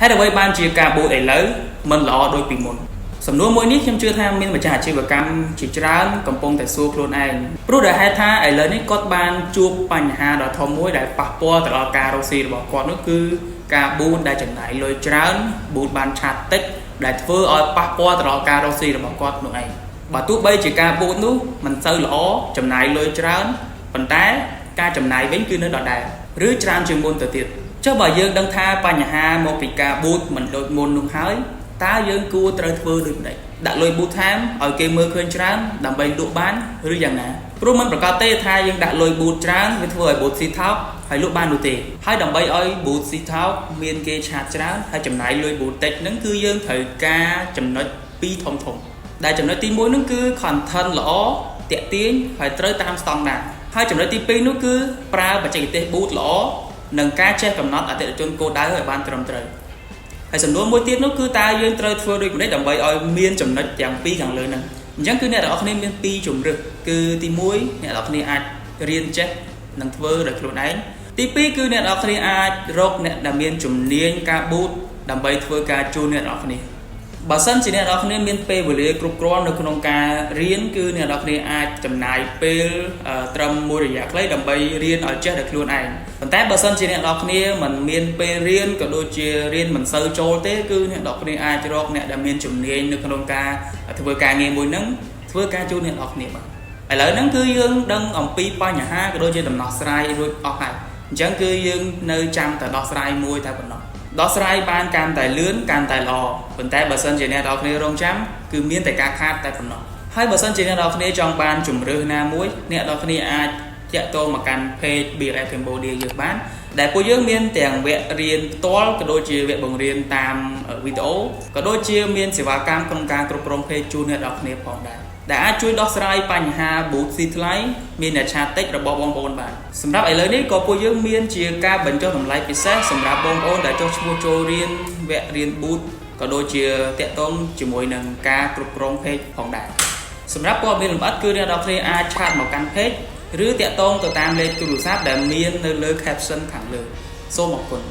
ហើយអ្វីបានជាការបូតឥឡូវមិនល្អដូចពីមុនសំណួរមួយនេះខ្ញុំជឿថាមានម្ចាស់អាជីវកម្មជាច្រើនកំពុងតែសួរខ្លួនឯងព្រោះដែលហេតុថាឥឡូវនេះគាត់បានជួបបញ្ហាដ៏ធំមួយដែលប៉ះពាល់ទៅដល់ការរកស៊ីរបស់គាត់នោះគឺការបូតដែលចំណាយលុយច្រើនបូតបានឆាតតិចដែលធ្វើឲ្យប៉ះពាល់ទៅដល់ការរកស៊ីរបស់គាត់នោះឯងបើទោះបីជាការបូតនោះមិនសូវល្អចំណាយលុយច្រើនប៉ុន្តែការចំណាយវិញគឺនៅដដែលឬច្រើនជាងមុនទៅទៀតចុះបើយើងដឹងថាបញ្ហាមកពីការបូតមិនដូចមុននោះហើយតើយើងគួរត្រូវធ្វើដូចម្តេចដាក់លុយប៊ូតថែមឲ្យគេមើលឃើញច្រើនដើម្បីលក់បានឬយ៉ាងណាព្រោះมันប្រកាសទេថាយើងដាក់លុយប៊ូតច្រើនវាធ្វើឲ្យប៊ូតស៊ីថោកហើយលក់បាននោះទេហើយដើម្បីឲ្យប៊ូតស៊ីថោកមានគេឆាតច្រើនហើយចំណាយលុយប៊ូតតិចហ្នឹងគឺយើងត្រូវការចំណុចពីរធំដែលចំណុចទី1ហ្នឹងគឺ content ល្អតាក់ទាញហើយត្រូវតាមស្តង់ដារហើយចំណុចទី2នោះគឺប្រើបច្ចេកទេសប៊ូតល្អនិងការចេះកំណត់អតិថិជនគោលដៅឲ្យបានត្រឹមត្រូវហើយសំណួរមួយទៀតនោះគឺតើយើងត្រូវធ្វើដូចម្តេចដើម្បីឲ្យមានចំណុចទាំងពីរខាងលើហ្នឹងអញ្ចឹងគឺអ្នកទាំងអស់គ្នាមានពីរជំរើសគឺទី1អ្នកទាំងអស់គ្នាអាចរៀនចេះនិងធ្វើដោយខ្លួនឯងទី2គឺអ្នកទាំងអស់គ្នាអាចរកអ្នកដែលមានជំនាញការប៊ូតដើម្បីធ្វើការជួលអ្នកទាំងអស់គ្នាបើសិនជាអ្នកទាំងអស់គ្នាមានពេលវេលាគ្រប់គ្រាន់នៅក្នុងការរៀនគឺអ្នកទាំងអស់គ្នាអាចចំណាយពេលត្រឹមមួយរយៈខ្លីដើម្បីរៀនឲ្យចេះដោយខ្លួនឯងប៉ុន្តែបើសិនជាអ្នកទាំងអស់គ្នាមិនមានពេលរៀនក៏ដូចជារៀនមិនសូវចូលទេគឺអ្នកទាំងអស់គ្នាអាចរកអ្នកដែលមានជំនាញនៅក្នុងការធ្វើការងារមួយហ្នឹងធ្វើការជួលអ្នកទាំងអស់គ្នាបាទឥឡូវហ្នឹងគឺយើងដឹងអំពីបញ្ហាក៏ដូចជាដំណោះស្រាយរួចអស់ហើយអញ្ចឹងគឺយើងនៅចាំតែដោះស្រាយមួយតែប៉ុណ្ណោះដោះស្រាយបានកាន់តែលឿនកាន់តែល្អប៉ុន្តែបើសិនជាអ្នកទាំងអស់គ្នារងចាំគឺមានតែការខាតតែប៉ុណ្ណោះហើយបើសិនជាអ្នកទាំងអស់គ្នាចង់បានជំរឿសណាមួយអ្នកទាំងអស់គ្នាអាចតាក់ទងមកកាន់ page BRF Cambodia យើងបានដែលពួកយើងមានទាំងវគ្គរៀនផ្ទាល់ក៏ដូចជាវគ្គបង្រៀនតាមវីដេអូក៏ដូចជាមានសេវាកម្មក្នុងការគ្រប់គ្រង page ជូនអ្នកទាំងអស់គ្នាផងដែរដែលអាចជួយដោះស្រាយបញ្ហា boost ស៊ីថ្លៃមានអ្នកឆាតតិចរបស់បងប្អូនបានសម្រាប់ឥឡូវនេះក៏ពួកយើងមានជាការបញ្ចុះតម្លៃពិសេសសម្រាប់បងប្អូនដែលចុះឈ្មោះចូលរៀនវគ្គរៀន boost ក៏ដូចជាតាក់ទងជាមួយនឹងការគ្រប់គ្រង page ផងដែរសម្រាប់ព័ត៌មានលម្អិតគឺអ្នកនរគ្នាអាចឆាតមកកាន់ page ឬតាក់ទងទៅតាមលេខទូរស័ព្ទដែលមាននៅលើ caption ខាងលើសូមអរគុណ